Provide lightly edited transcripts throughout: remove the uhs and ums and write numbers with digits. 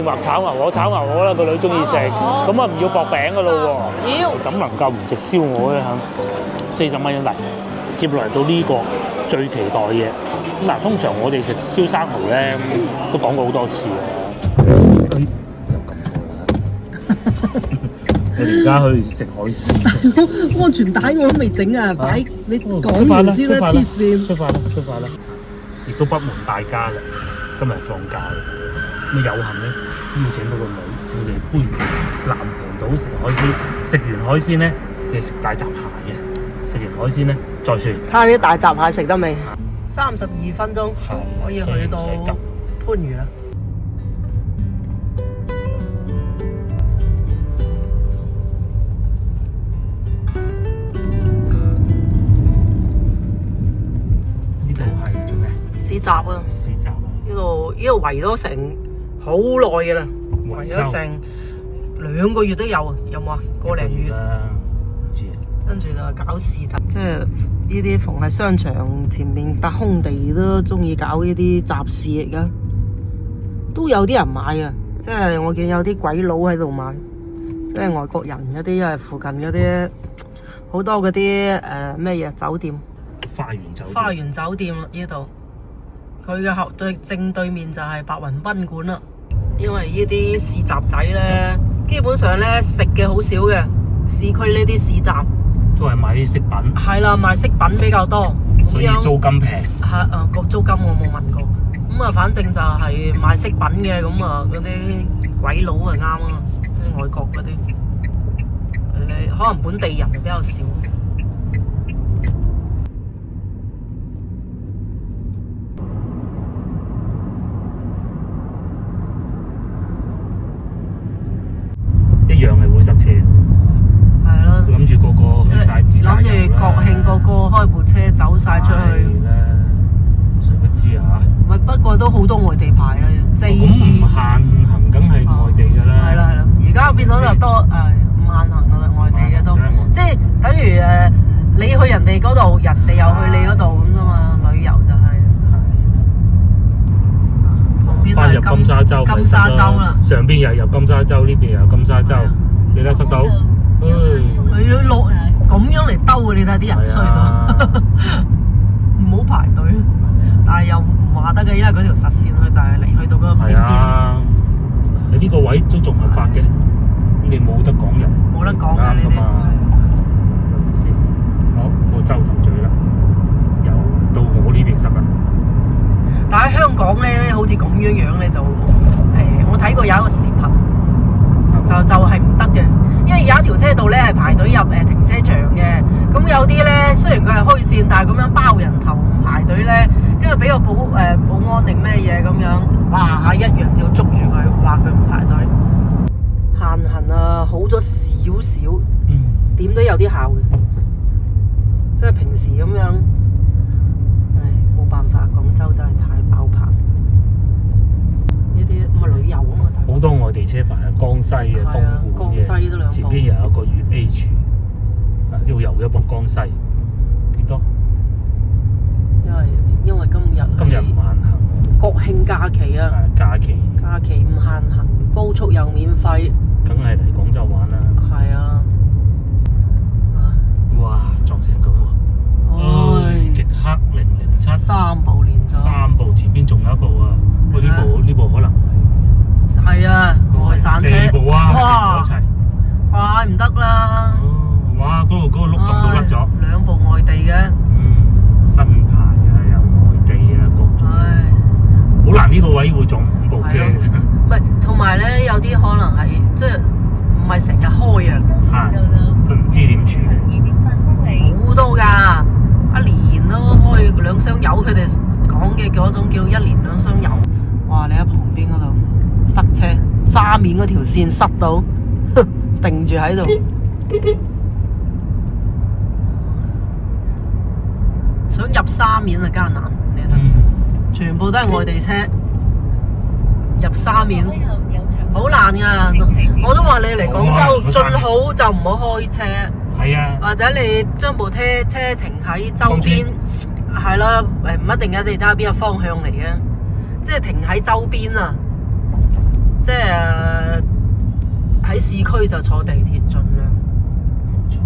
話炒牛河，炒牛河啦，個女中意食，咁啊唔要薄餅噶咯喎。要怎能夠唔食燒鵝咧嚇？40蚊一嚟，接落嚟到呢個最期待嘅。咁嗱，通常我哋食燒生蠔咧，都講過好多次嘅。我哋而家去食海鮮。安全帶我都未整啊！快，你講出發啦！完先啦，黐線！出發啦！出發啦！亦都不瞞大家啦，今日放假啦，咁有幸咧邀請到個女，我哋番禺南盤島食海鮮。食完海鮮咧，就食大閘蟹嘅。食完海鮮咧，再算。睇下啲大閘蟹食得未？32分鐘可以去到所以唔使急番禺啦。呢度係做咩？市集啊！市集啊！呢度圍咗成好耐嘅啦，圍咗成2個月都有，有冇啊？個零月。唔知啊。跟住就搞市集，即係呢啲逢係商場前面笪空地都中意搞呢啲集市嚟噶，都有啲人買啊！即係我見有啲鬼佬喺度買，即係外國人嗰啲，因為附近嗰啲好多嗰啲咩嘢酒店，花園酒店。花園酒店啊！呢度佢嘅正對面就係白雲賓館啦。因為呢啲市集仔咧，基本上咧食嘅好少嘅，市區呢啲市集。都係買啲飾品，係啦，賣飾品比較多，所以租金平。係個租金我冇問過，咁啊，反正就係賣飾品嘅，咁啊嗰啲鬼佬啊啱啊，啲外國嗰啲，可能本地人比較少。一樣係會塞車。係咯，諗住個個去晒自駕遊啦，諗住國慶個個開部車走晒出去。係啦，誰不知啊？唔係，不過都好多外地牌啊，即係咁唔限行，梗係外地㗎啦。係啦係啦，而家變到就多唔限行㗎啦，外地嘅都，即係等於你去人哋嗰度，人哋又去你嗰度咁啫嘛，旅遊就係。旁邊翻入金沙洲，金沙洲啦，上邊又入金沙洲，呢邊又入金沙洲，你睇塞到。佢要落咁樣嚟兜嘅，你睇啲人衰到，唔好排隊。但係又唔話得嘅，因為嗰條實線佢就係嚟去到嗰個邊邊。你呢個位都仲合法嘅，咁你冇得講人，冇得講嘅呢啲。係咪先？好，個洲頭咀啦，又到我呢邊塞啦。但喺香港咧，好似咁樣樣咧就我睇過有一個視頻。就係唔得嘅，因為有一條車道咧係排隊入停車場嘅，咁有啲咧雖然佢係虛線，但係咁樣包人頭唔排隊咧，跟住俾個保安定咩嘢咁樣，哇一樣就捉住佢，話佢唔排隊。限行啊，好咗少少，點都有啲效嘅，即係平時咁樣，冇辦法，廣州真係太爆棚。呢啲咁嘅旅遊啊嘛，好多外地車牌啊，江西嘅、東莞嘅，江西都兩部，前邊又有一個粵 H， 要遊一部江西，幾多？因為今日唔限行，國慶假期啊，假期唔限行，高速又免費，梗係嚟廣州玩啦。係啊，哇，撞成咁喎！極氪007， 3部連咗，3部前邊仲有一部啊，不過呢部可能係啊，外省車，4部啊，哇，一齊，怪唔得啦！哇，嗰個轆撞到甩咗，2部外地嘅，新牌啊，有外地啊，各種，好難呢個位會撞5部車。唔係，同埋咧有啲可能係即係唔係成日開啊，佢唔知點處理，好多㗎，一年都開2箱油，佢哋講嘅嗰種叫1年2箱油。哇！你喺旁邊嗰度塞車，沙面嗰條線塞到，定住喺度。想入沙面啊艱難，你睇，全部都係外地車入沙面，好難㗎。我都話你嚟廣州最好就唔好開車，係啊，或者你將部車停喺周邊，係啦，唔一定嘅，你睇下邊個方向嚟嘅，即係停喺周邊啊，即係喺市區就坐地鐵盡量，冇錯。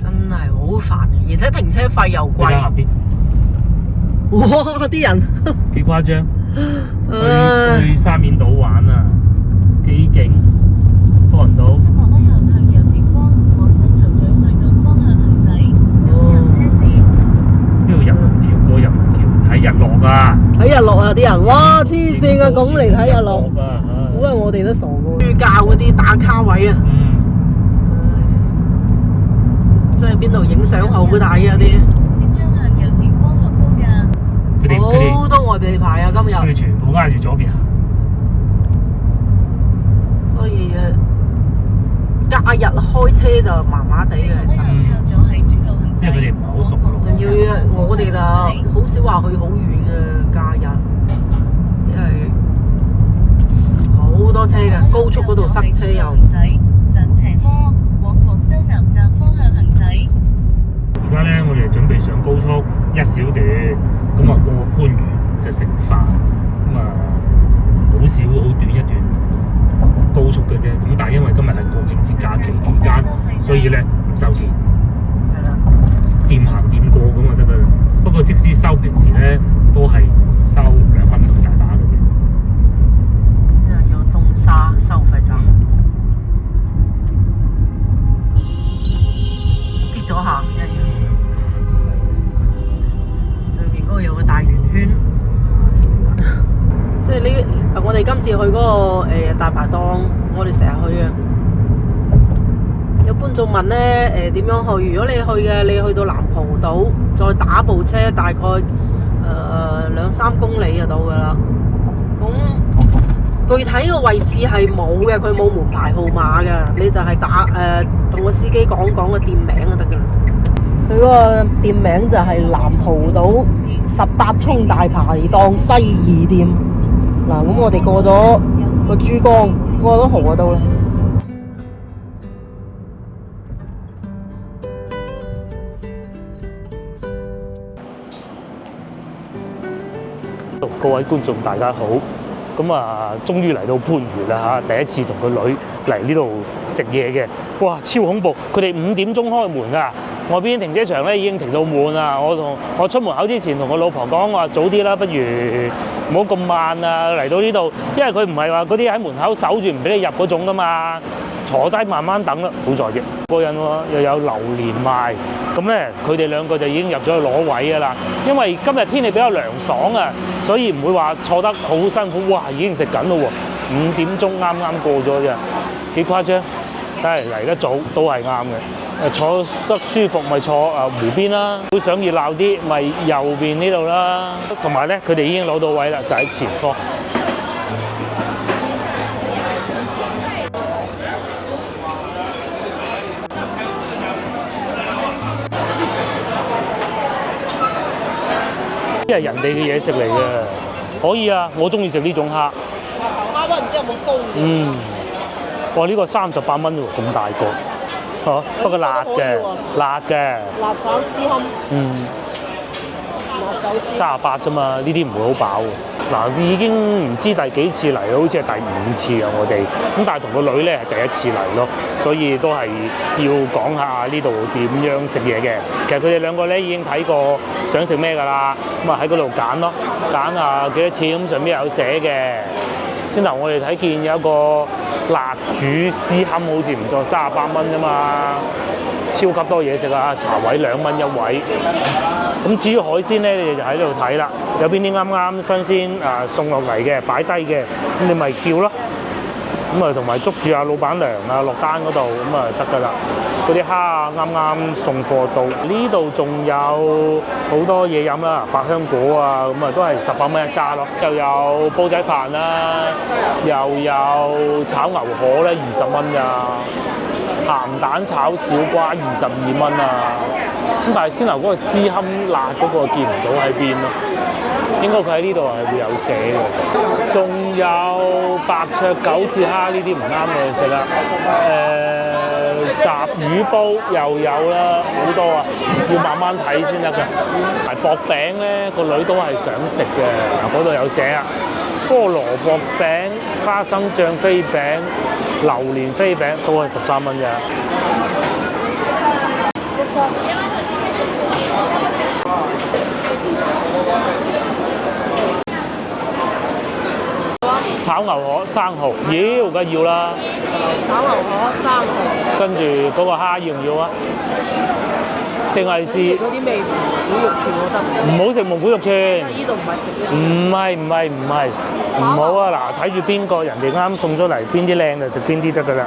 真係好煩，而且停車費又貴。你睇下邊，哇！啲人幾誇張，去沙面島玩啊，幾勁，多人都。700米後向右前方，往增頭咀隧道方向行駛，左右車線。呢度人民橋過人民橋睇日落啊！睇日落啊！啲人哇黐線啊，咁嚟睇日落，啊！估下我哋都傻過。住教嗰啲打卡位啊，即係邊度影相好睇啊啲。即將向右前方落高架。好多外地牌啊！今日，佢哋全部挨住左邊行。所以假日開車就麻麻地嘅，其實。因為佢哋唔係好熟路。仲要我哋就好少話去好遠嘅假日，因為好多車嘅，高速嗰度塞車又。上斜坡往廣州南站方向行駛。而家咧，我哋準備上高速一小段，咁啊過番禺就食飯，咁啊好少好短一段高速嘅啫。咁但係因為今日係國慶節假期期間，所以咧唔收錢。掂行掂過咁就得噶啦。不過即使收平時咧，都係收2蚊大把嘅啫。呢個叫東沙收費站，跌咗下一樣。裏面嗰個有個大圓圈，即係呢。我哋今次去嗰個大排檔，我哋成日去啊。有觀眾問咧，點樣去？如果你去嘅，你去到南蒲島，再打部車，大概2-3公里就到噶啦。咁具體嘅位置係冇嘅，佢冇門牌號碼嘅，你就係同個司機講個店名就得噶啦。佢嗰個店名就係南蒲島18涌大排檔西二店。嗱，咁我哋過咗個珠江，過咗河就到啦。各位觀眾大家好，咁啊，終於嚟到番禺啦嚇！第一次同個女嚟呢度食嘢嘅，哇，超恐怖！佢哋5點鐘開門㗎，外邊停車場咧已經停到滿啦。我出門口之前同我老婆講，我話早啲啦，不如唔好咁慢啊！嚟到呢度，因為佢唔係話嗰啲喺門口守住唔俾你入嗰種㗎嘛，坐低慢慢等啦，好在啫。過癮喎，又有榴蓮賣，咁咧佢哋兩個就已經入咗去攞位㗎啦。因為今日天氣比較涼爽啊，所以唔會話坐得好辛苦。哇，已經食緊咯喎，5點鐘啱啱過咗啫，幾誇張。但係嚟得早都係啱嘅。坐得舒服咪坐湖邊啦，會想熱鬧啲咪右邊呢度啦。同埋咧，佢哋已經攞到位啦，就喺前方。呢係人哋嘅嘢食嚟嘅，可以啊！我中意食呢種蝦。蝦唔知有冇高嘅？哇！呢個38蚊喎，咁大個。嚇，不過辣嘅，辣嘅。辣炒絲堪。辣酒絲。38啫嘛，呢啲唔會好飽喎。嗱，已經唔知第幾次嚟，好似係第5次啊！我哋咁，但係同個女咧係第一次嚟咯，所以都係要講下呢度點樣食嘢嘅。其實佢哋兩個咧已經睇過想食咩㗎啦，咁啊喺嗰度揀咯，揀下幾多錢，咁上邊有寫嘅。先頭我哋睇見有一個辣煮絲堪，好似唔錯，38蚊啫嘛，超級多嘢食啊！茶位2蚊一位。咁至於海鮮咧，你哋就喺呢度睇啦。有邊啲啱啱新鮮送落嚟嘅，擺低嘅，咁你咪叫咯。咁啊，同埋捉住阿老闆娘啊落單嗰度，咁啊得㗎啦。嗰啲蝦啊，啱啱送貨到。呢度仲有好多嘢飲啦，百香果啊，咁啊都係18蚊一揸咯。又有煲仔飯啦，又有炒牛河咧20蚊咋。鹹蛋炒小瓜22蚊啊！咁但係先頭嗰個絲堪辣嗰個見唔到喺邊咯，應該佢喺呢度係會有寫嘅。仲有白灼九節蝦呢啲唔啱我哋食啦。雜魚煲又有啦，好多啊，要慢慢睇先得㗎。埋薄餅咧，個女都係想食嘅，嗱嗰度有寫啊。菠蘿薄餅、花生醬飛餅、榴蓮飛餅都係13蚊啫。炒牛河生蠔，妖梗要啦。炒牛河生蠔，跟住嗰個蝦要唔要啊？定係試嗰啲味古肉串我得唔唔好食蒙古肉串？呢度唔係食呢唔好啊！嗱，睇住邊個人哋啱送出嚟，邊啲靚就食邊啲得㗎啦。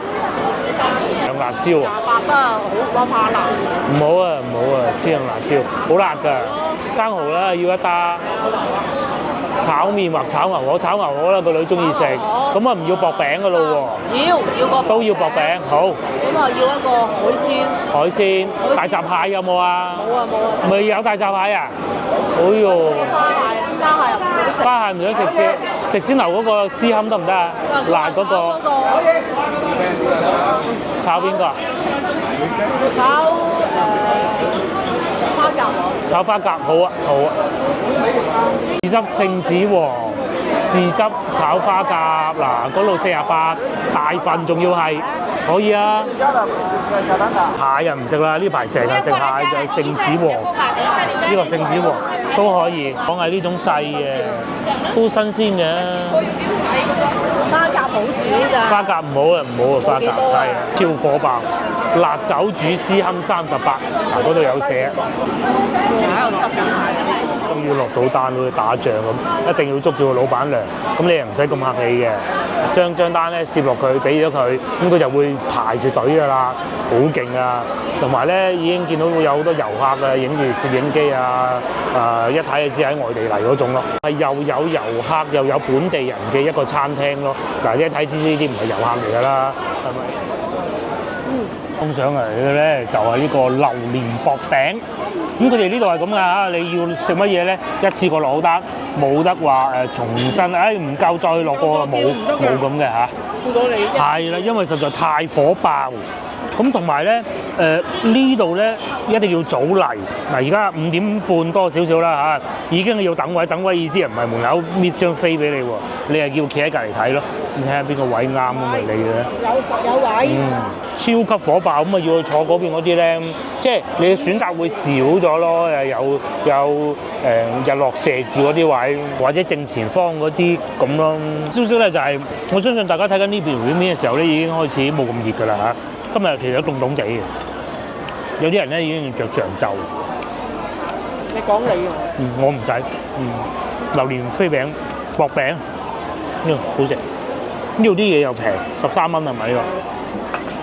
有辣椒啊！ 28啊，好怕辣。唔好啊！黐辣椒，好辣㗎。生蠔啦，要一打。炒麵或炒牛河，炒牛河啦，個女中意食，咁啊唔要薄餅㗎咯喎。要個都要薄餅，好。咁啊要一個海鮮，大閘蟹有冇啊？冇啊。未有大閘蟹啊？哎呦！花蟹又唔想食。花蟹唔想食先，食先留嗰個絲堪得唔得啊？辣嗰個。炒邊個啊？花甲炒花甲好啊。豉汁聖子王，豉汁炒花甲，嗱嗰度48大份，仲要係可以啊。蟹又唔食啦，呢排成日食蟹就係聖子王，呢個聖子王都可以。講係呢種細嘅，都新鮮嘅。花甲好少咋？花甲唔好啊，花甲係啊，超火爆。辣酒煮絲堪38，嗱嗰度有寫。喺度執緊蟹。終於落到單，好似打仗咁，一定要捉住個老闆娘。咁你又唔使咁客氣嘅，張單咧攝落佢，俾咗佢，咁佢就會排住隊㗎啦，好勁啊！同埋咧已經見到會有好多遊客啊，影住攝影機啊，一睇就知喺外地嚟嗰種咯。係又有遊客又有本地人嘅一個餐廳咯。嗱，一睇知呢啲唔係遊客嚟㗎啦，係咪？送上嚟嘅咧就係呢個榴蓮薄餅。咁佢哋呢度係咁㗎嚇，你要食乜嘢咧？一次過落單，冇得話重新，唔夠再落過冇咁嘅嚇。係啦，因為實在太火爆。咁同埋咧，呢度咧一定要早嚟。嗱，而家5點半多少少啦嚇，已經要等位。等位意思唔係門口搣張飛俾你喎，你係要企喺隔離睇咯。你睇下邊個位啱咁咪你嘅。有位。超級火爆咁啊！要去坐嗰邊嗰啲咧，即係你嘅選擇會少咗咯。有日落射住嗰啲位，或者正前方嗰啲咁咯。少少咧就係、我相信大家睇緊呢邊片嘅時候咧，已經開始冇咁熱㗎啦嚇。今日其實凍凍地嘅，有啲人咧已經着長袖。你講你喎。我唔使。榴蓮飛餅、薄餅，呢個好食。呢度啲嘢又平，13蚊係咪呢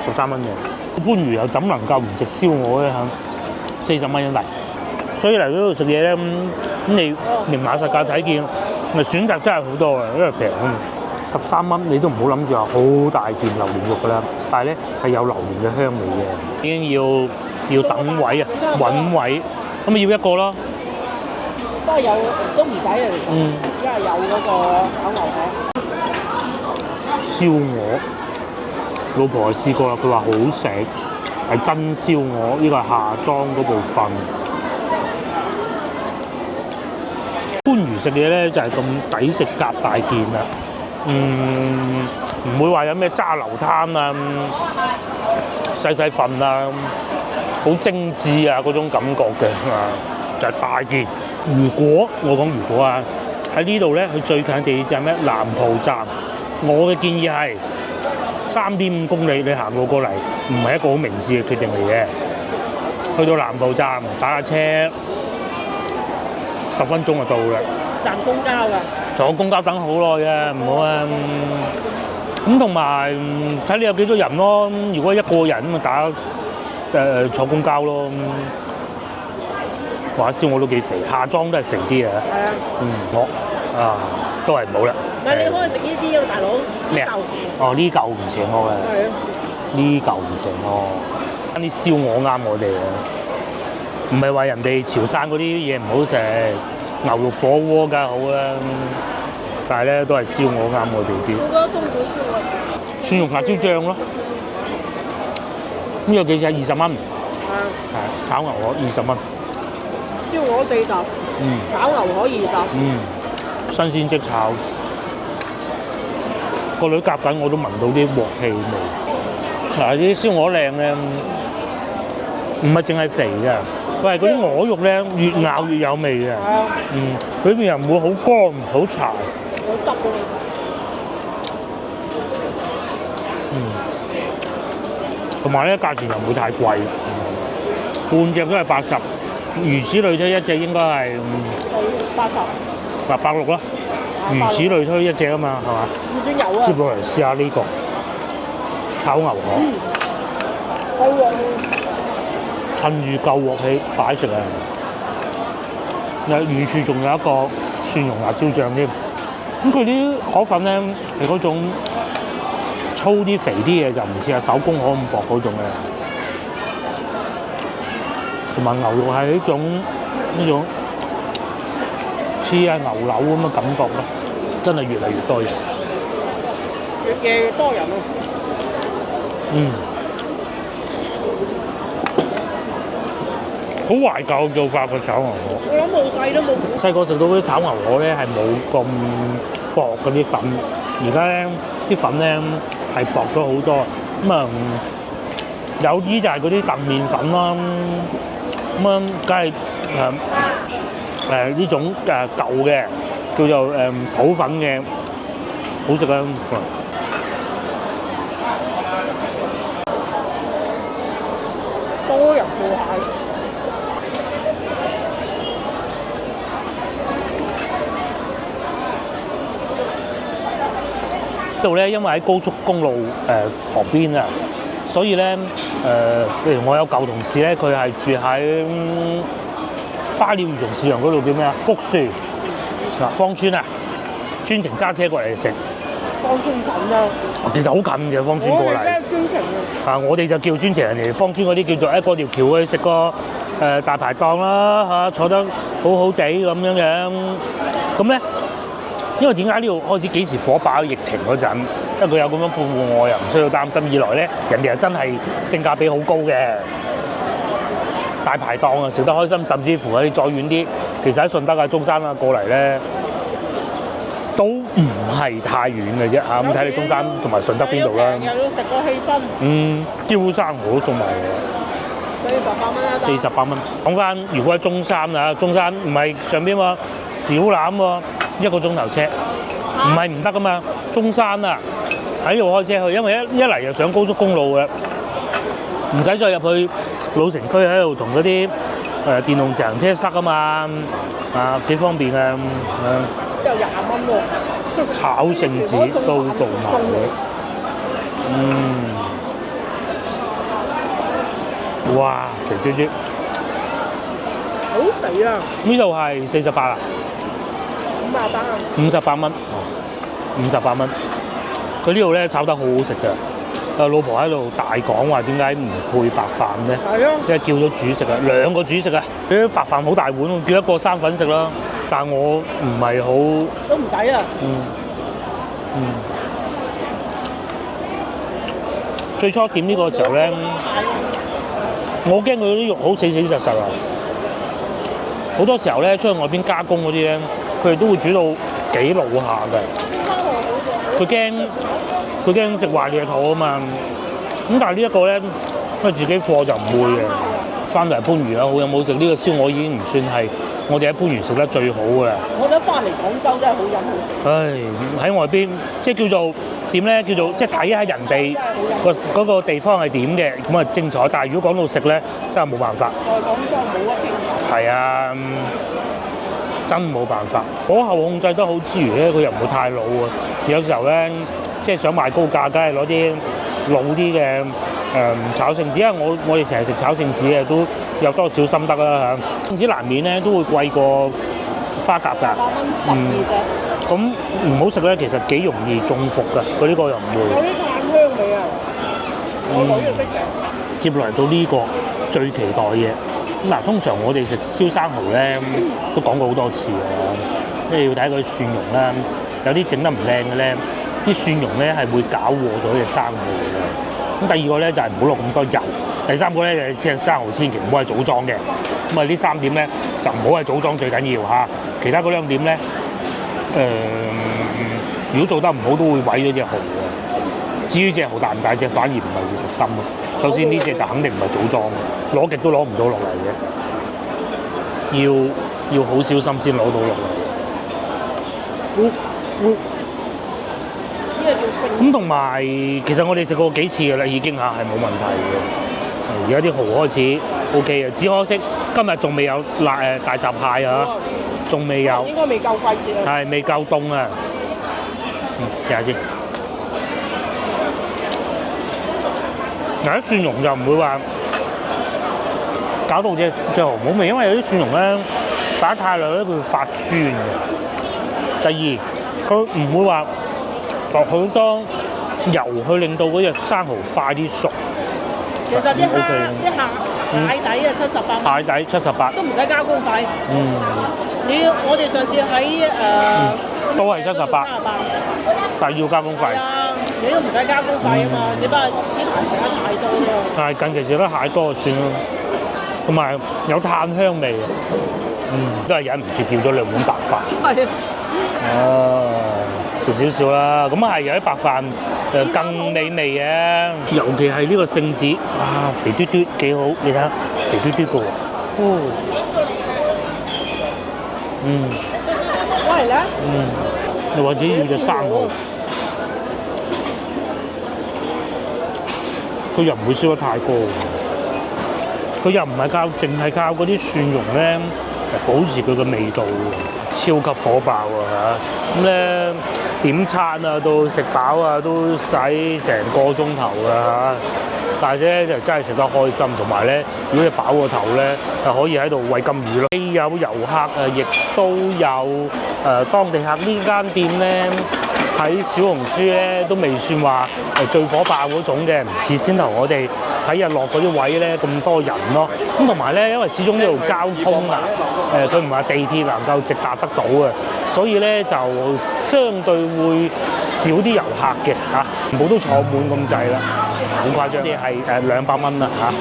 個？13蚊嘅。番禺又怎能夠唔食燒鵝咧嚇？40蚊一嚟，所以嚟呢度食嘢咧，咁你明碼實價睇見，咪選擇真係好多嘅，因為平啊嘛。13蚊你都唔好諗住話好大件榴蓮肉㗎啦，但係咧係有榴蓮嘅香味嘅。已經要等位啊，揾位，咁咪要一個咯。都係有，都唔使啊。因為有嗰個炒牛河。燒鵝，老婆係試過啦，佢話好食，係真燒鵝，呢個係下裝嗰部分。番禺食嘢咧就係咁抵食夾大件啦，唔會話有咩揸流灘啊、細份啊、好精緻啊嗰種感覺嘅，就係大件。如果啊，喺呢度咧，佢最近地鐵站咩？南浦站。我嘅建議係3.5公里，你行路過嚟，唔係一個好明智嘅決定嚟嘅。去到南浦站打下車，10分鐘就到啦。站公交㗎。坐公交等好耐嘅，唔好啊。咁同埋睇你有幾多人咯。如果一個人咁坐公交咯。話燒鵝都幾肥，下裝都係肥啲嘅。係啊。我都係唔好啦。唔係你可以食呢啲啊，大佬。咩啊？哦，呢嚿唔邪我嘅。係啊。呢嚿唔邪我。啲燒鵝啱我哋啊！唔係話人哋潮汕嗰啲嘢唔好食，牛肉火鍋梗係好啦。但係咧都係燒鵝啱我哋啲。我覺得東莞燒鵝。蒜蓉辣椒醬咯。呢個幾錢？20蚊。係。炒牛河20蚊。燒鵝40。炒牛河20。新鮮即炒。個女夾緊我都聞到啲鑊氣味。嗱，啲燒鵝靚咧，唔係淨係肥嘅，佢係嗰啲鵝肉咧越咬越有味嘅。裏邊又唔會好乾好柴。有汁嘅。同埋咧價錢又唔會太貴，半隻都係80，如此類推一隻應該係860啦。如此類推一隻啊嘛，係嘛？唔算油啊！接落嚟試下呢個炒牛河，夠鑊，趁住夠鑊氣快食啊！遠處仲有一個蒜蓉辣椒醬添。咁佢啲河粉咧係嗰種粗啲肥啲嘅，就唔似係手工河咁薄嗰種嘅。同埋牛肉係呢種似係牛柳咁嘅感覺咯，真係越嚟越多人。越夜越多人啊！好懷舊做法個炒牛河。我諗冇計都冇。細個食到嗰啲炒牛河咧係冇咁薄嗰啲粉，而家咧啲粉咧係薄咗好多。有啲就係嗰啲燉麵粉啦，梗係呢種舊嘅叫做普粉嘅，好食啊！多人做蟹。呢度咧，因為喺高速公路旁邊啊，所以咧譬如我有舊同事咧，佢係住喺花鳥魚蟲市場嗰度叫咩啊？福樹芳村啊，專程揸車過嚟食。芳村近啊！其實好近嘅芳村過嚟。我哋咩專程啊？我哋就叫專程，人哋芳村嗰啲叫做嗰條橋去食個大排檔啦坐得好好地咁樣樣。咁咧，因為點解呢度開始幾時火爆疫情嗰陣？因為佢有咁樣半戶外，又唔需要擔心。二來咧，人哋係真係性價比好高嘅大排檔啊，食得開心。甚至乎你再遠啲，其實喺順德啊、中山啊過嚟咧，都唔係太遠嘅啫嚇。咁睇你中山同埋順德邊度啦。又要食個氣氛。招生蠔都送埋嚟48蚊。講翻，如果喺中山啊，中山唔係上邊喎，小欖喎，1個鐘頭車，唔係唔得噶嘛。中山啊，喺呢度開車去，因為一嚟就上高速公路嘅，唔使再入去老城區喺度同嗰啲電動自行車塞啊嘛，幾方便啊。有20蚊喎。炒聖子都到埋嘅。哇，肥豬豬，好肥啊！呢度係48啊，58蚊，58蚊。佢呢度咧炒得好好食嘅。老婆喺度大講話點解唔配白飯咧？係啊，因為叫咗主食啊，2個主食啊。啲白飯好大碗，叫一個生粉食啦。但係我唔係好都唔使啊。最初點呢個時候咧，我驚佢啲肉好死死實實啊！好多時候咧，出去外邊加工嗰啲咧，佢哋都會煮到幾老下嘅。佢驚食壞你嘅肚啊嘛。咁但係呢一個咧，因為自己貨就唔會嘅。翻嚟番禺啦，好有冇食呢個燒鵝已經唔算係我哋喺番禺食得最好嘅啦。我覺得翻嚟廣州真係好飲好食。喺外邊即係叫做點咧？叫做即係睇下人哋嗰個地方係點嘅，咁啊精彩。但係如果講到食咧，真係冇辦法。在廣州冇一邊。係啊，真冇辦法。火候控制得好之餘咧，佢又唔會太老啊。有時候咧，即係想賣高價，梗係攞啲老啲嘅炒聖子，因為我哋成日食炒聖子嘅，都有多少心得啦嚇。聖子難免咧都會貴過花甲㗎。咁唔好食咧，其實幾容易中伏㗎。佢呢個又唔會。有啲炭香味啊！我女就識嘅。接落嚟到呢個最期待嘅。嗱，通常我哋食燒生蠔咧，都講過好多次嘅，即係要睇佢蒜蓉啦。有啲整得唔靚嘅咧，啲蒜蓉咧係會搞和咗隻生蠔嘅。咁第二個咧就係唔好落咁多油。第三個咧就係生蠔千祈唔好係組裝嘅。咁啊呢3點咧就唔好係組裝最緊要嚇。其他嗰2點咧，如果做得唔好，都會毀咗隻蠔嘅。至於隻蠔大唔大隻，反而唔係熱心咯。首先呢隻就肯定唔係組裝嘅，攞極都攞唔到落嚟嘅，要好小心先攞到落嚟。咁同埋，其實我哋食過幾次嘅啦，已經嚇係冇問題嘅。而家啲蠔開始 OK 嘅，只可惜今日仲未有大閘蟹啊，仲未有。應該未夠季節啊。係未夠凍啊！試下先。嗱啲蒜蓉就唔會話搞到隻蠔冇味，因為有啲蒜蓉咧擺得太耐咧，佢會發酸嘅。第二，佢唔會話落好多油去令到嗰隻生蠔快啲熟。其實啲蟹底啊78蚊，蟹底78，都唔使加工費。我哋上次喺都係78，但係要加工費。係啊，你都唔使加工費啊嘛，只不過呢排食得太多咯。但係近期食得蟹多就算咯，同埋有炭香味啊。都係忍唔住叫咗2碗白飯。係啊。食少少啦，咁係有啲白飯更美味嘅，尤其係呢個聖子，哇肥嘟嘟幾好，你睇下肥嘟嘟個喎，喂咧，又或者要隻生蠔，佢又唔會燒得太過，佢又唔係淨係靠嗰啲蒜蓉咧保持佢嘅味道，超級火爆啊嚇！咁咧點餐啊，到食飽啊，都使成個鐘頭㗎嚇。但係咧就真係食得開心，同埋咧，如果你飽個頭咧，就可以喺度餵金魚咯。既有遊客亦都有當地客。呢間店咧喺小紅書咧都未算話最火爆嗰種嘅，唔似先頭我哋睇日落嗰啲位咧咁多人咯。咁同埋咧，因為始終呢度交通啊，佢唔係地鐵能夠直達得到嘅，所以咧就相對會少啲遊客嘅嚇，全部都坐滿咁滯啦，好誇張。啲係200蚊啦嚇。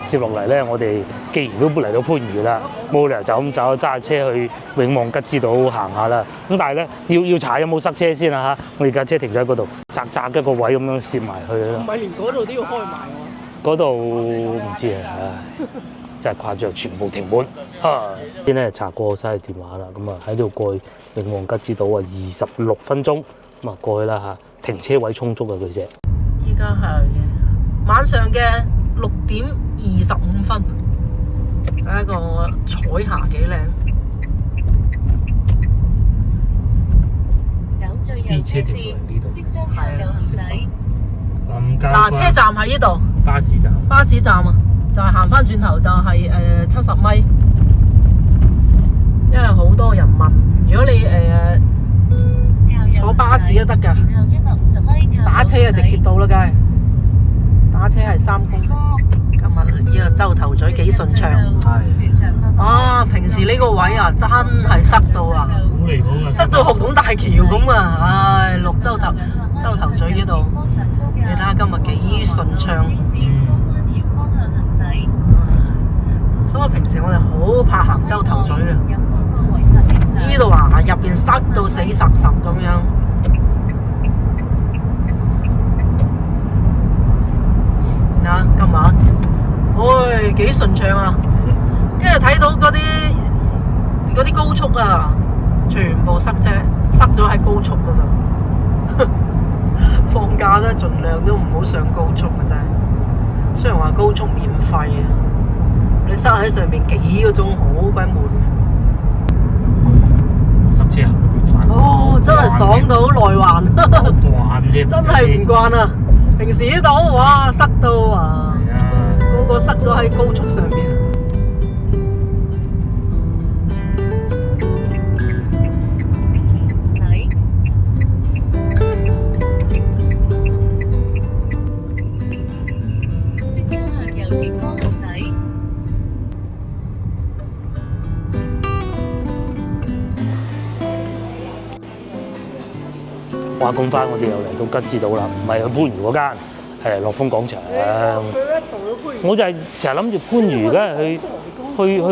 接落嚟咧，我哋既然都嚟到番禺啦，冇理由就咁走揸車去永旺吉之島行下啦。咁但係咧，要查有冇塞車先啊嚇！我哋架車停咗喺嗰度，窄一個位咁樣攝埋去啦。唔係連嗰度都要開埋喎。嗰度唔知啊，唉，真係誇張，全部停滿。先咧查過晒電話啦，咁啊喺呢度過去永旺吉之島啊，26分鐘咁啊過去啦嚇，停車位充足啊佢啫。依家係晚上嘅6點25分，睇一個彩霞幾靚。啲車停喺呢度，即將靠右行駛。嗱，車站喺呢度，巴士站。巴士站啊，就係行翻轉頭就係70米。因為好多人問，如果你坐巴士都得㗎，打車就直接到啦，梗係。打車係3公里。今日呢個洲頭咀幾順暢。係。啊，平時呢個位啊，真係塞到啊！好離譜啊！塞到學董大橋咁啊！唉，落洲頭咀呢度，你睇下今日幾順暢。所以平時我哋好怕行洲頭咀啊！呢度啊，入邊塞到死實實咁樣。啊，今晚，唉，幾順暢啊！跟住睇到嗰啲高速啊，全部塞車，塞咗喺高速嗰度。放假咧，盡量都唔好上高速嘅真係。雖然話高速免費啊，你塞喺上面幾個鐘好鬼悶。塞車行唔翻。哦，真係爽到內環。真係唔慣啊！平時呢度哇塞到啊，個個塞咗喺高速上面。話咁快，我哋又嚟到吉之島啦，唔係去番禺嗰間，係樂豐廣場。我就係成日諗住番禺嘅，去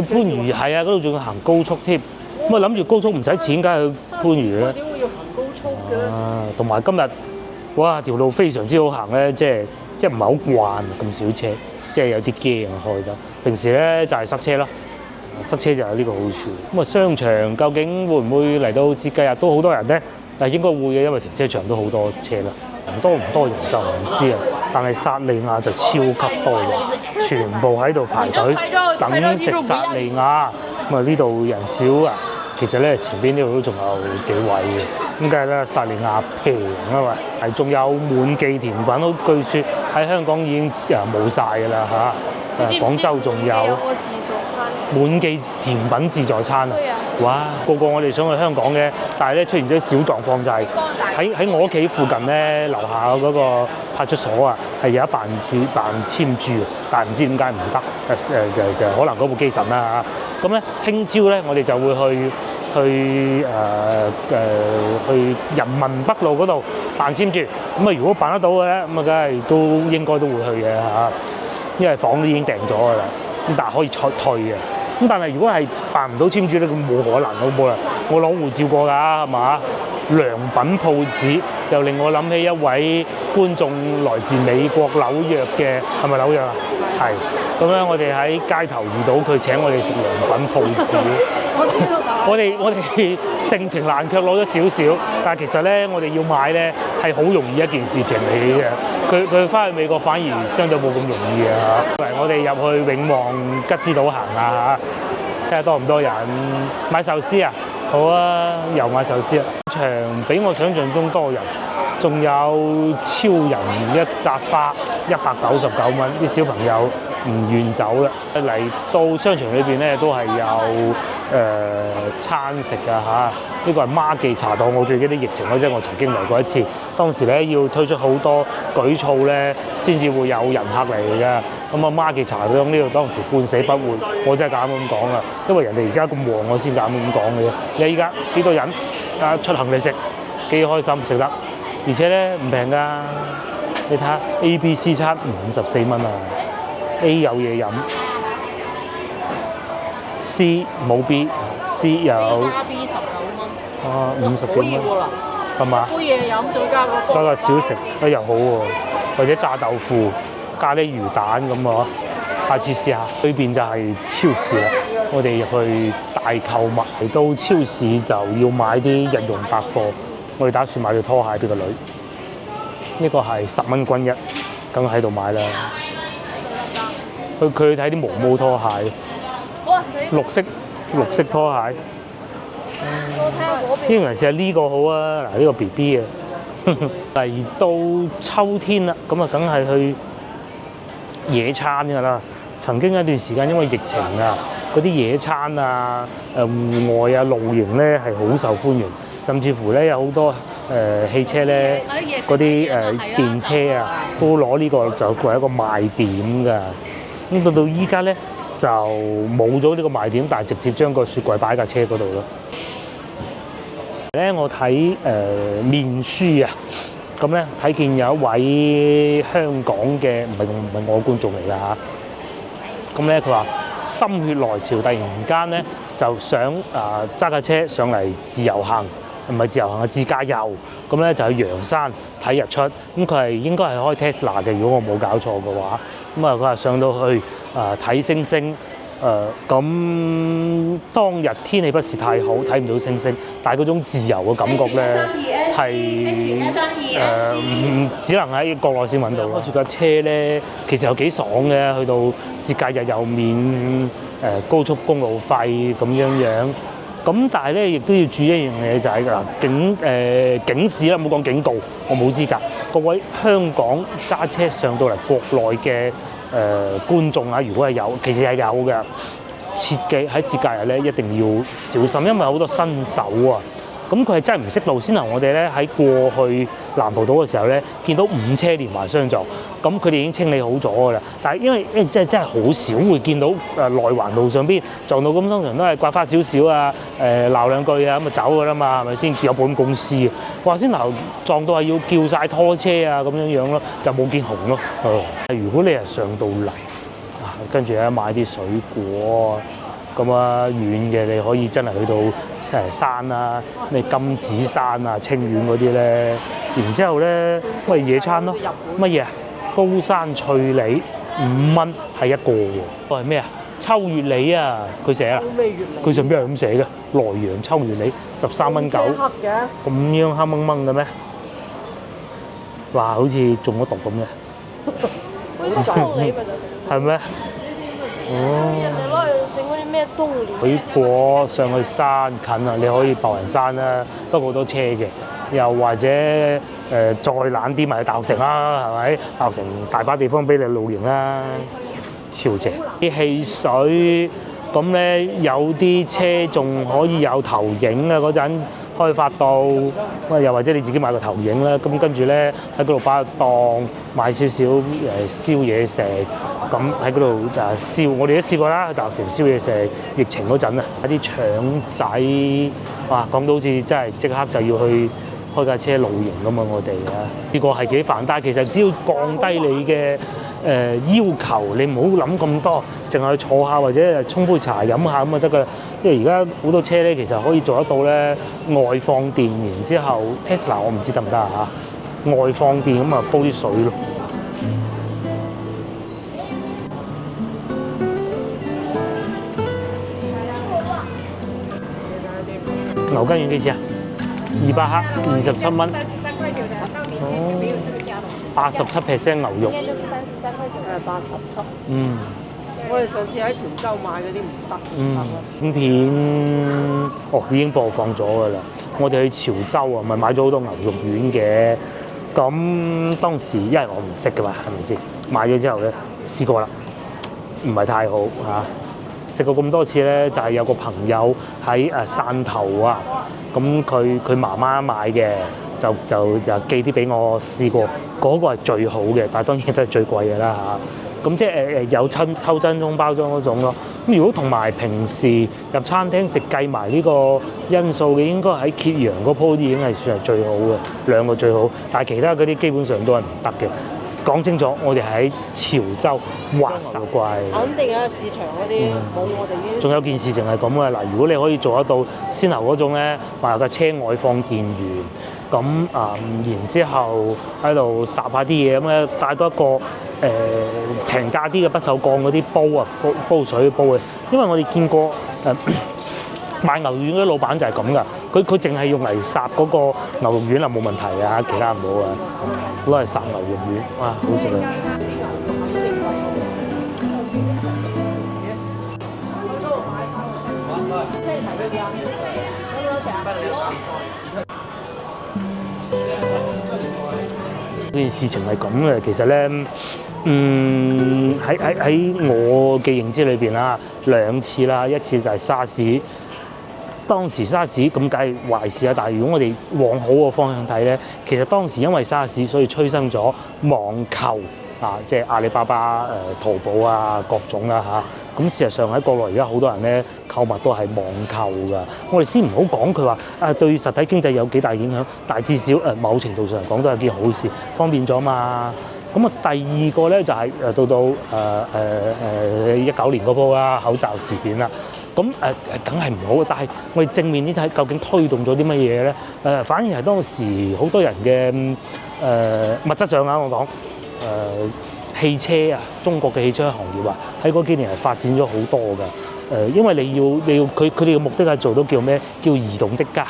番禺係啊，嗰度仲要行高速添。咁啊諗住高速唔使錢，梗係去番禺啦。點會要行高速嘅？啊，同埋今日哇條路非常之好行咧，即係唔係好慣咁少車，即係有啲驚開得。平時咧就係塞車咯。塞車就有呢個好處。咁啊，商場究竟會唔會嚟到節假日都好多人咧？但係應該會嘅，因為停車場都好多車啦。人多唔多人就唔知啊。但係薩莉亞就超級多人，全部喺度排隊等食薩莉亞。咁啊，呢度人少啊。其實咧前邊呢度都仲有幾位嘅。咁梗係咧，薩莉亞平啊嘛。係仲有滿記甜品，好據說喺香港已經冇晒㗎啦嚇。廣州仲有滿記甜品自助餐啊！哇，個我哋想去香港嘅，但係咧出現咗小狀況，就係喺我屋企附近咧樓下嗰個派出所啊，係有一辦簽注，但係唔知點解唔得，就可能嗰部機神啦嚇。咁咧聽朝咧我哋就會去人民北路嗰度辦簽注。咁啊如果辦得到嘅咧，咁啊梗係都應該都會去嘅嚇。因為房都已經訂咗㗎啦，咁但係可以退嘅。咁但係如果係辦唔到簽注咧，咁冇可能好冇啦。我攞護照過㗎，係嘛？良品鋪子又令我諗起一位觀眾來自美國紐約嘅，係咪紐約啊？係。咁樣我哋喺街頭遇到佢請我哋食良品鋪子。我哋盛情難卻攞咗少少，但係其實咧，我哋要買咧係好容易一件事情嚟嘅。佢翻去美國反而相對冇咁容易啊！嚟我哋入去永旺吉之島行下，睇下多唔多人買壽司啊！好啊，又買壽司啊！場比我想象中多人，仲有超人一紮花199蚊，啲小朋友唔願走啦。嚟到商場裏邊咧，都係有餐食㗎嚇。呢個係孖記茶檔，我最記得疫情嗰陣，我曾經嚟過一次。當時咧要推出好多舉措咧，先至會有人客嚟㗎。咁啊孖記茶檔呢度當時半死不活，我真係敢咁講啊！因為人哋而家咁旺，我先敢咁講嘅啫。你依家幾多人啊出行嚟食，幾開心食得，而且咧唔平㗎。你睇下 A、B、C 餐54蚊啊 ，A 有嘢飲 ，C 冇 B。C 有加 B 19蚊， 50幾蚊，係嘛？杯嘢飲再加個小食都又好喎，或者炸豆腐加啲魚蛋咁啊，下次試下。裏邊就係超市啦，我哋入去大購物，嚟到超市就要買啲日用百貨，我哋打算買對拖鞋俾個女，呢個係10蚊均一，梗喺度買啦。佢睇啲毛毛拖鞋，綠色拖鞋。呢個人試下呢個好啊！嗱，呢個 BB 啊，嚟到秋天啦，咁啊，梗係去野餐㗎啦。曾經一段時間因為疫情啊，嗰啲野餐啊、戶外啊、露營咧係好受歡迎，甚至乎咧有好多汽車咧，嗰啲電車啊，都攞呢個就作為一個賣點㗎。咁到依家咧就冇咗呢個賣點，但係直接將個雪櫃擺喺架車嗰度咯。咧我睇面書啊，咁咧睇見有一位香港嘅唔係我觀眾嚟㗎嚇，咁咧佢話心血來潮，突然間咧就想揸架車上嚟自由行，唔係自由行，係自駕遊，咁咧就去陽山睇日出，咁佢係應該係開 Tesla 嘅，如果我冇搞錯嘅話，咁啊佢話上到去睇星星。咁當日天氣不是太好，睇唔到星星，但係嗰種自由嘅感覺咧係只能喺國內先揾到咯。開住架車咧，其實又幾爽嘅，去到節假日又免高速公路費咁樣。咁但係咧，亦都要注意一樣嘢就係警示啦，唔好講警告，我冇資格。各位香港揸車上到嚟國內嘅觀眾啊，如果係有，其實係有嘅。切記喺節假日咧，一定要小心，因為好多新手啊，咁佢係真係唔識路。先頭我哋咧喺過去南浦島嘅時候咧，見到5車連環相撞，咁佢哋已經清理好咗㗎啦。但係因為真係好少會見到內環路上邊撞到，咁通常都係刮花少少啊，鬧兩句啊咁就走㗎啦嘛，係咪先？有保險公司嘅，哇！先頭撞到係要叫晒拖車啊咁樣樣咯，就冇見紅咯。如果你係上到嚟跟住咧買啲水果。咁啊遠嘅你可以真係去到山啊，咩金子山啊、清遠嗰啲咧，然之後咧喂野餐咯，乜嘢啊？高山脆梨5蚊係一個喎，係咩啊？秋月梨啊，佢寫啦，佢上邊係咁寫嘅，萊陽秋月梨13蚊9，咁樣黑掹掹嘅咩？哇，好似中咗毒咁嘅，係咩？人哋攞去整嗰啲咩冬瓜。水果上去山近啊，你可以白雲山啦，不過好多車嘅。又或者再懶啲咪去大學城啦，係咪？大學城大把地方俾你露營啦，超正。啲汽水咁咧，有啲車仲可以有投影啊嗰陣。開發到，又或者你自己買個投影啦，咁跟住咧喺嗰度擺個檔，買少少燒嘢食，咁喺嗰度燒。我哋都試過啦，大學城燒嘢食，疫情嗰陣啊，有啲腸仔，哇講到好似真係即刻就要去開架車露營咁啊！我哋呢個係幾煩，但係其實只要降低你嘅要求，你唔好諗咁多，淨係坐下或者沖杯茶飲下咁就得㗎啦。因為而家好多車咧，其實可以做得到咧外放電，然之後 Tesla 我唔知得唔得啊嚇，外放電咁啊煲啲水咯。牛筋丸幾錢啊？200克27蚊。哦，87% 牛肉。87。嗯。我哋上次喺潮州買嗰啲唔得。影片已經播放咗㗎啦。我哋去潮州啊，咪買咗好多牛肉丸嘅。咁當時因為我唔識㗎嘛，係咪先？買咗之後咧，試過啦，唔係太好嚇。食過咁多次咧，就係有個朋友喺汕頭啊，咁佢媽媽買嘅，就寄啲俾我試過，嗰個係最好嘅，但係當然都係最貴嘅啦嚇。咁即係有抽真空包裝嗰種咯。咁如果同埋平時入餐廳食計埋呢個因素嘅，應該喺揭陽嗰鋪已經係算係最好嘅，兩個最好。但係其他嗰啲基本上都係唔得嘅。講清楚，我哋喺潮州滑手貴。肯定啊，市場嗰啲冇我哋呢啲。仲有件事情係咁嘅，嗱，如果你可以做得到先頭嗰種咧，買架車外放電源，咁然之後喺度烚下啲嘢咁咧，帶多一個平價啲嘅不鏽鋼嗰啲煲啊，煲水煲嘅，因為我哋見過賣牛肉丸嗰啲老闆就係咁噶，佢淨係用嚟烚嗰個牛肉丸啊冇問題啊，其他唔好啊，攞嚟烚牛肉丸，哇，好食啊！呢件事情係咁嘅，其實咧，喺我嘅認知裏邊啦，2次啦，一次就係沙士。當時沙士咁梗係壞事啦，但係如果我哋往好個方向睇咧，其實當時因為沙士，所以催生咗網購啊，即係阿里巴巴、淘寶啊各種啦嚇。咁事實上喺國內而家好多人咧購物都係網購㗎。我哋先唔好講佢話對實體經濟有幾大影響，但係至少某程度上嚟講都係件好事，方便咗嘛。咁啊第二個咧就係到19年嗰波啦，口罩事件啦。咁梗係唔好，但係我哋正面啲睇，究竟推動咗啲乜嘢咧？反而係當時好多人嘅物質上啊，我講汽車啊，中國嘅汽車行業啊，喺嗰幾年係發展咗好多㗎。因為你要佢哋嘅目的係做到叫咩？叫移動的家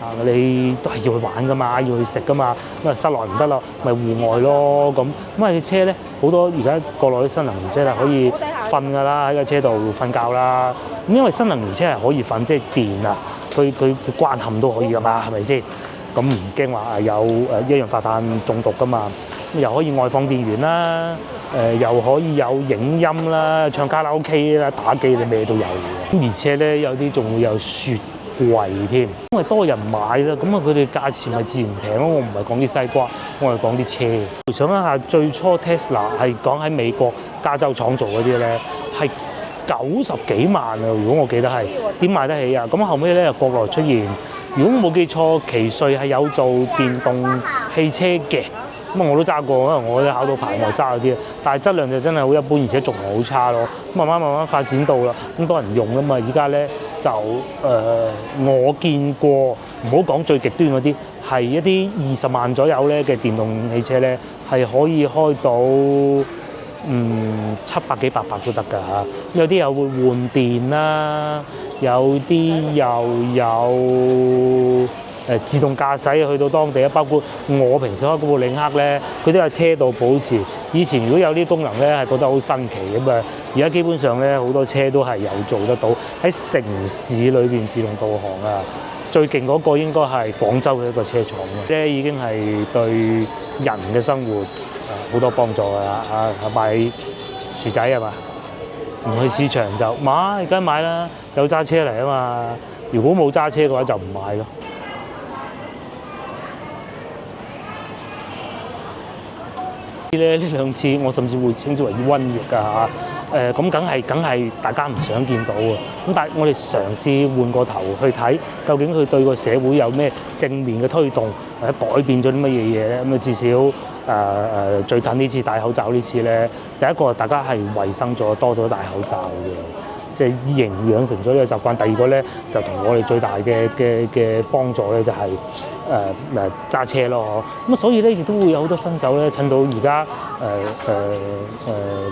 啊！你都係要去玩㗎嘛，要去食㗎嘛，咁啊室內唔得咯，咪戶外咯咁。咁啊汽車咧，好多而家國內啲新能源車係可以瞓㗎啦，喺架車度瞓覺啦。咁因為新能源車係可以瞓，即係電啊，佢關冚都可以㗎嘛，係咪先？咁唔驚話有一氧化碳中毒㗎嘛？又可以外放電源啦，又可以有影音啦，唱卡拉 OK 啦，打機你咩都有嘅。咁而且咧有啲仲會有雪貴添，因為多人買啦，咁啊佢哋價錢咪自然平咯。我唔係講啲西瓜，我係講啲車。回想一下最初 Tesla 係講喺美國加州廠做嗰啲咧，係90幾萬啊！如果我記得係點買得起啊？咁後尾咧國內出現，如果我冇記錯，奇瑞係有做電動汽車嘅。咁我都揸過，可能我都考到牌，我揸嗰啲，但係質量就真係好一般，而且仲係好差咯。慢慢發展到啦，咁多人用啦嘛，而家咧就我見過，唔好講最極端嗰啲，係一啲20萬左右咧嘅電動汽車咧，係可以開到700幾800都得㗎嚇。有啲又會換電啦，有啲又有。自動駕駛去到當地啊，包括我平時開嗰部領克咧，佢都有車道保持。以前如果有啲功能咧，係覺得好新奇咁啊。而家基本上咧，好多車都係有做得到喺城市裏邊自動導航啊。最勁嗰個應該係廣州嘅一個車廠嘅，即係已經係對人嘅生活好多幫助㗎啦。買薯仔係嘛？唔去市場就買，梗係買啦，有揸車嚟啊嘛。如果冇揸車嘅話，就唔買咯。呢兩次我甚至會稱之為瘟疫㗎嚇，咁梗係大家唔想見到啊！咁但係我哋嘗試換個頭去睇，究竟佢對個社會有咩正面嘅推動，或者改變咗啲乜嘢嘢咧？咁啊至少最近呢次戴口罩呢次咧，第一個大家係衞生咗，多咗戴口罩嘅，即係養成咗呢個習慣。第二個咧就同我哋最大嘅幫助咧就係揸車咯，咁所以咧亦都會有好多新手咧，趁到而家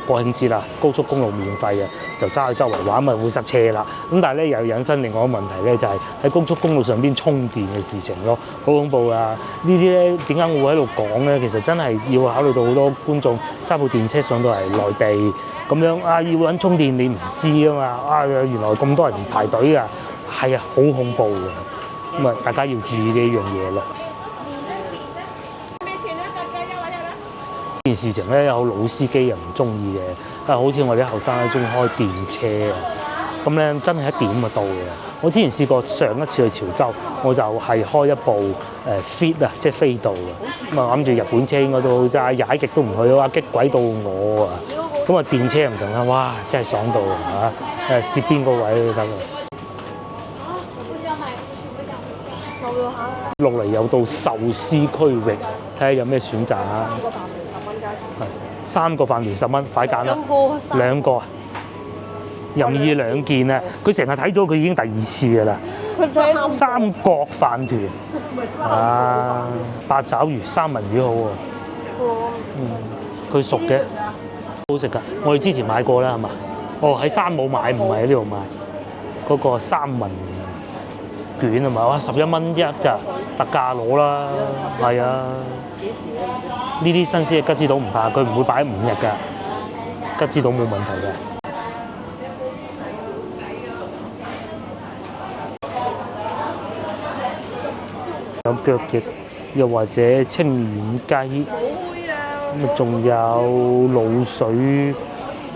國慶節啦，高速公路免費嘅，就揸去周圍玩，咪會塞車啦。咁但係咧又引申另外一個問題咧，就係喺高速公路上邊充電嘅事情咯，好恐怖啊！呢啲咧點解我會喺度講咧？其實真係要考慮到好多觀眾揸部電車上到嚟內地咁樣啊，要揾充電你唔知啊嘛，啊原來咁多人排隊啊，係啊，好恐怖嘅。咁啊，大家要注意呢樣嘢咯。呢件事情咧，有老司機又唔中意嘅，但係好似我哋啲後生咧，中意開電車啊。咁咧真係一點就到嘅。我之前試過上一次去潮州，我就係開一部Fit 啊，即係飛度嘅。咁啊諗住日本車應該都好揸，踩極都唔去啊，激鬼到我啊！咁啊電車唔同啦，哇！真係爽到啊！攝邊個位都得㗎。落嚟有到壽司區域，睇下有咩選擇啊！3個飯團10蚊，快揀啦！2個啊，任意2件啊！佢成日睇咗，佢已經第2次㗎啦。3角飯團啊，八爪魚、三文魚好喎。佢熟嘅，好食㗎。我哋之前買過啦，係嘛？哦，喺山姆買，唔係喺呢度買。嗰個三文卷係咪？哇，11蚊一咋，特價攞啦，係啊！呢啲新鮮嘅吉之島唔怕，佢唔會擺5日㗎，吉之島冇問題嘅。有腳翼，又或者清遠雞，咁啊仲有滷水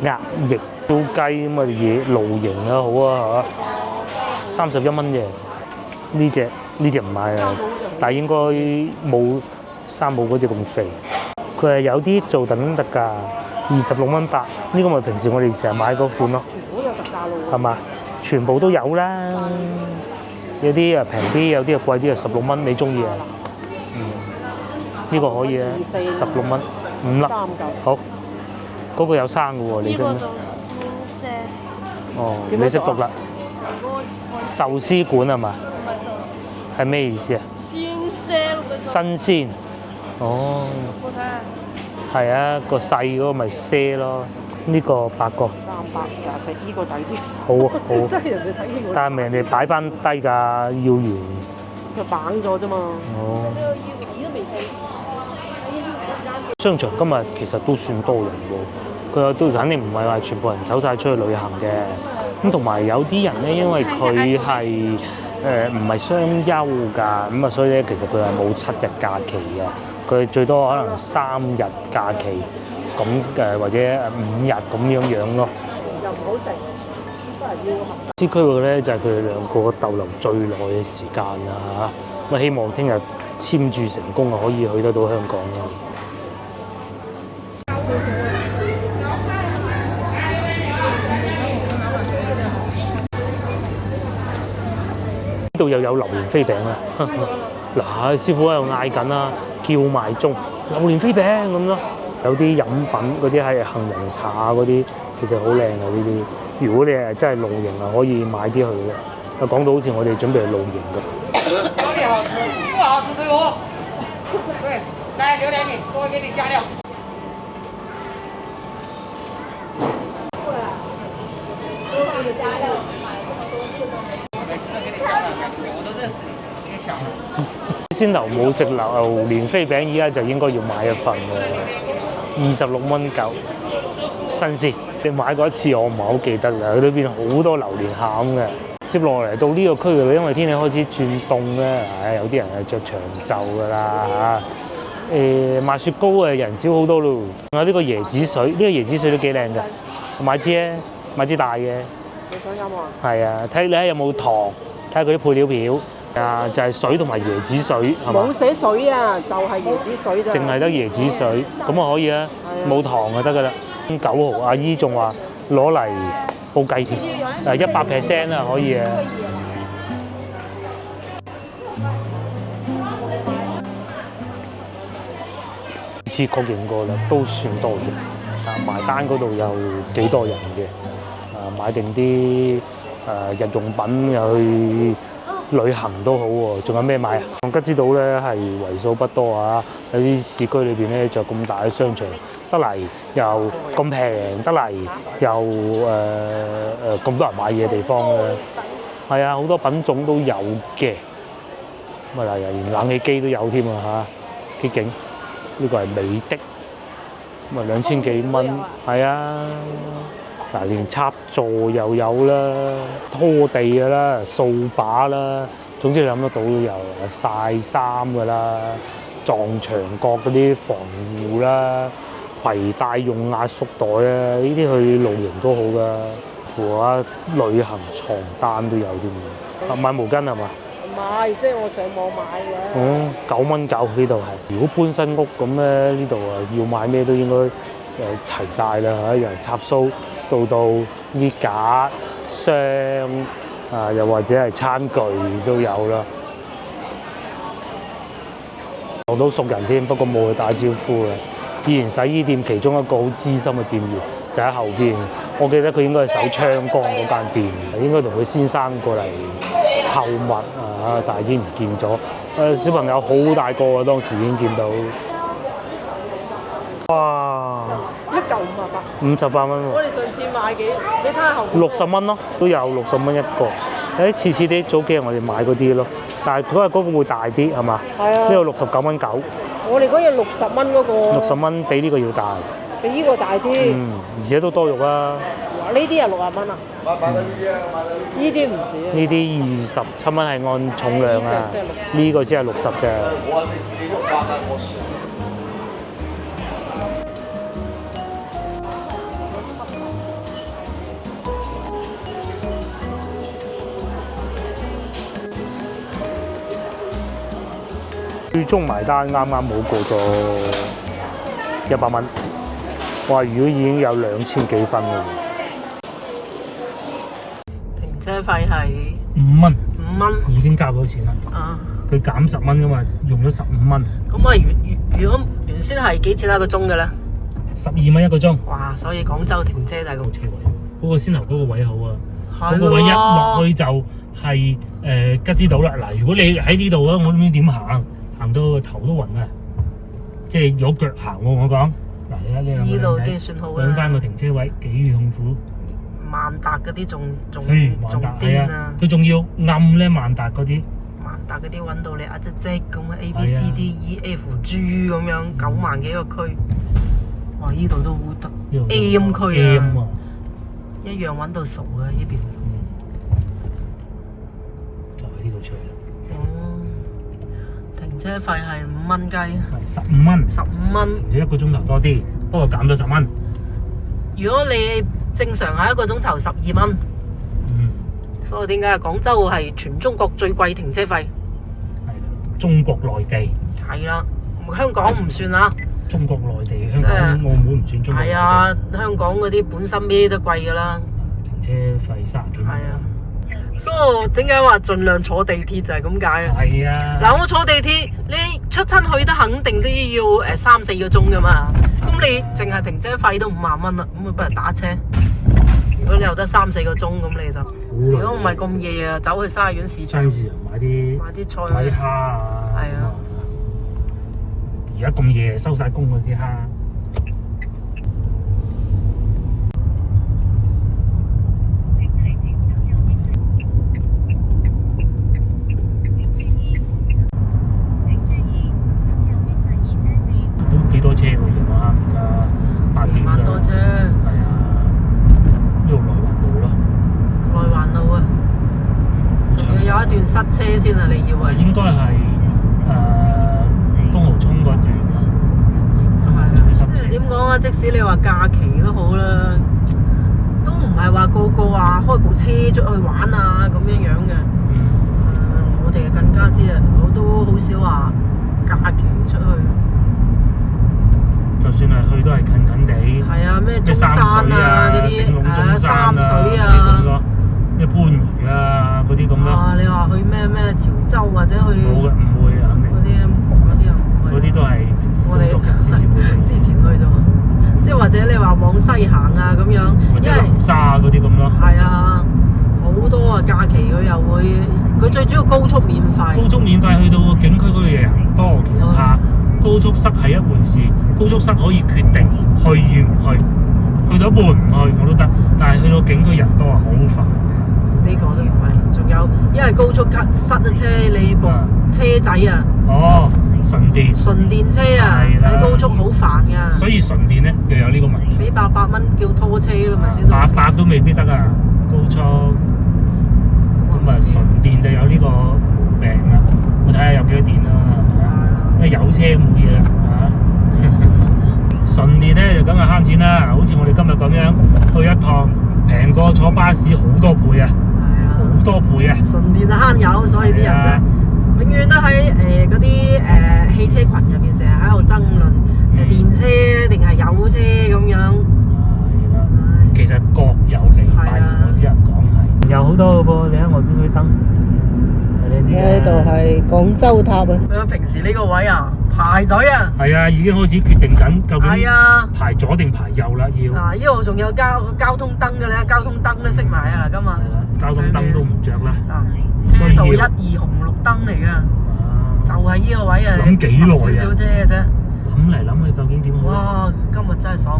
鴨翼燒雞咁嘅嘢，露營啊好啊嚇，31蚊嘅。呢隻唔買啊，但係應該冇山姆嗰隻咁肥。佢係有啲做特價，26蚊8，呢個咪平時我哋成日買嗰款咯。全部有特價咯，係嘛？全部都有啦，有啲啊平啲，有啲啊貴啲啊16蚊，你中意啊？呢個可以啊，16蚊5粒。好，嗰個有生嘅喎，你識咩？哦，你識讀啦。壽司館係嘛？係咩意思啊？新鮮。哦。係啊，個細嗰個咪賒咯。呢個8個。324，呢個抵啲。好啊，好。真係人哋睇起我。但係咪人哋擺翻低㗎？要完。佢綁咗啫嘛。哦。商場今日其實都算多人喎。佢都肯定唔係話全部人走晒出去旅行嘅。咁同埋有啲人咧，因為佢係唔係雙休㗎，咁啊，所以咧其實佢係冇7日假期嘅，佢最多可能3日假期，咁或者5日咁樣咯。又唔好食，都係啲區域咧就係佢哋兩個逗留最耐嘅時間啦嚇。咁希望聽日簽注成功啊，可以去得到香港啦。呢度又有榴蓮飛餅啊！嗱，師傅喺度嗌緊啦，叫賣中榴蓮飛餅咁咯。有啲飲品嗰啲係杏仁茶啊嗰啲，其實好靚啊呢啲。如果你係真係露營啊，可以買啲去嘅。啊，講到好似我哋準備去露營咁。好吃，不好吃推我。对，来榴莲饼，我给你加料。先頭冇食榴蓮飛餅，依家就應該要買一份喎，26蚊9，新鮮。你買過一次我唔係好記得啦，佢裏邊好多榴蓮餡嘅。接落嚟到呢個區域，因為天氣開始轉凍咧，有啲人係着長袖㗎啦嚇。賣雪糕嘅人少好多咯。仲有呢個椰子水，呢個椰子水都幾靚㗎。買支咧，買支大嘅。你想飲啊？係啊，睇你睇有冇糖，睇下佢啲配料表。啊，就係水同埋椰子水係嘛？冇寫水啊，就係椰子水咋。淨係得椰子水，咁啊可以啊，冇糖就得㗎啦。9毫阿姨仲話攞嚟煲雞片，100% 啊可以啊。次確認過啦，都算多嘅。啊，埋單嗰度有幾多人嘅？啊，買定啲日用品又去旅行都好喎。仲有咩買啊？吉之島咧係為數不多啊！喺啲市區裏邊咧就咁大嘅商場，得嚟又咁平，得嚟又咁多人買嘢嘅地方咧，係啊，好多品種都有嘅。咁啊，連冷氣機都有添啊嚇，幾勁！呢個係美的，咁啊2000幾蚊，係啊。嗱，連插座又有啦，拖地㗎啦，掃把啦，總之你諗得到都有。曬衫㗎啦，撞牆角嗰啲防護啦，攜帶用壓縮袋啊，呢啲去露營都好㗎。附啊，旅行床單都有添。買毛巾係嘛？買，即係我上網買嘅。9蚊9呢度係。如果搬新屋咁咧，呢度啊要買咩都應該齊晒啦嚇，由插蘇到啲架箱啊，又或者係餐具都有啦。撞到熟人添，不過冇去打招呼啦。以前洗衣店其中一個好資深嘅店員就喺後邊，我記得佢應該係守昌崗嗰間店，應該同佢先生過嚟購物啊，但係已經唔見咗。小朋友好大個啊，當時已經見到。哇！一嚿58蚊喎。我哋上次買幾？你睇下後邊。60蚊咯，都有60蚊一個。似啲早幾日我哋買嗰啲咯，但係嗰個會大啲係嘛？係啊。呢個69蚊9。我哋嗰日60蚊嗰個。60蚊比呢個要大。比呢個大啲。而且都多肉啊。呢啲係60蚊啊？呢啲唔止啊。呢啲27蚊係按重量啊，呢個先係60嘅。最終埋單啱啱冇過咗100蚊，哇！如果已經有2000幾分啦。停車費係5蚊，5蚊已經交咗錢啦。啊！佢減10蚊噶嘛，用咗15蚊。咁啊，如果原先係幾錢一個鐘嘅咧？12蚊一個鐘。哇！所以廣州停車就係咁。車位嗰個先頭嗰個位好啊，嗰個位一落去就係吉之島啦。嗱，如果你喺呢度啊，我唔知點行。行到個頭都暈啊！即係有腳行喎，我講。嗱，你睇呢度已經算好啦。揾翻個停車位幾痛苦。萬達嗰啲仲癲啊！佢仲要暗咧，萬達嗰啲。萬達嗰啲揾到你一隻隻咁嘅 A B C D E F G 咁樣9萬幾個區。哇！呢度都好得 M 區啊，一樣揾到熟啊呢邊。就喺呢度出嚟。停車費係5蚊雞，15蚊，15蚊，停咗1個鐘頭多啲，不過減咗10蚊。如果你正常係1個鐘頭12蚊，所以點解廣州係全中國最貴停車費？係中國內地。係啦，香港唔算啊。中國內地，香港、澳門唔算中國內地。係啊，香港嗰啲本身咩都貴㗎啦。停車費30幾蚊。係啊。所以點解話盡量坐地鐵就係咁解啊？係啊。嗱，我坐地鐵，你出親去得肯定都要3-4個鐘㗎嘛。咁你淨係停車費都5萬蚊啦，咁咪不如打車。如果你有得3-4個鐘，咁你就如果唔係咁夜啊，走去沙縣市場西市場買啲菜、買啲蝦啊。係啊。而家咁夜收晒工嗰啲蝦。都幾多車喎，夜晚而家8點啦。多車。係啊，呢度內環路咯。內環路啊，仲要有一段塞車先啊！你以為？應該係東濠涌嗰段咯。即係點講啊？即使你話假期都好啦，都唔係話個個話開部車出去玩啊咁樣樣嘅。我哋更加知啊，我都好少話假期出去。就算係去都係近近地。係啊，咩中山啊嗰啲，三水啊，咩番禺啊嗰啲咁咯。啊，你話去咩潮州或者去？冇嘅，唔會啊，肯定。嗰啲都係平時工作日先至會去。之前去咗，即係或者你話往西行啊咁樣，或者南沙嗰啲咁咯。係啊，好多啊假期佢又會，佢最主要高速免費。高速免費去到景區嗰度人多，其他高速塞係一回事，高速塞可以決定去與唔去，去到一半唔去我都得，但係去到景區人多啊，好煩。呢個都唔係，仲有因為高速塞咗車，你部車仔啊。哦，純電車啊，喺高速好煩噶。所以純電咧又有呢個問題。俾800蚊叫拖車啦，咪先到時。800都未必得啊，高速。咁啊，純電就有呢個毛病啦。我睇下有幾多電啦，係啊？因為有車冇嘢啦，嚇。純電咧就梗係慳錢啦，好似我哋今日咁樣去一趟，平過坐巴士好多倍啊！好多倍啊！純電啊慳油，所以啲人咧。永遠都喺嗰啲汽車群入邊，成日喺度爭論電車定係油車咁樣。係啦，其實各有利弊，我只能講係。有好多嘅噃，你喺外邊嗰啲燈，呢度係廣州塔啊！平時呢個位啊，排隊啊。係啊，已經開始決定緊究竟排左定排右啦，要。嗱，呢度仲有交通燈嘅咧，交通燈都熄埋啊！嗱，今日。交通燈都唔着啦。車道1、2紅綠燈嚟噶，就係呢個位啊！諗幾耐啊？少少車嘅啫。諗嚟諗去，究竟點好？哇！今日真係爽。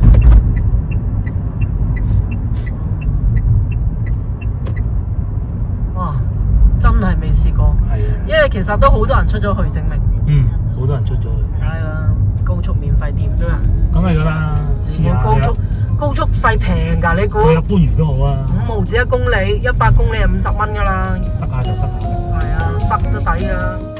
哇！真係未試過。係啊。因為其實都好多人出咗去，證明。好多人出咗去。係啦，高速免費店都有。梗係㗎啦。高速費平㗎，你估？去番禺都好啊。5毫子1公里，100公里係50蚊㗎啦。塞下就塞下。係啊，塞都抵㗎。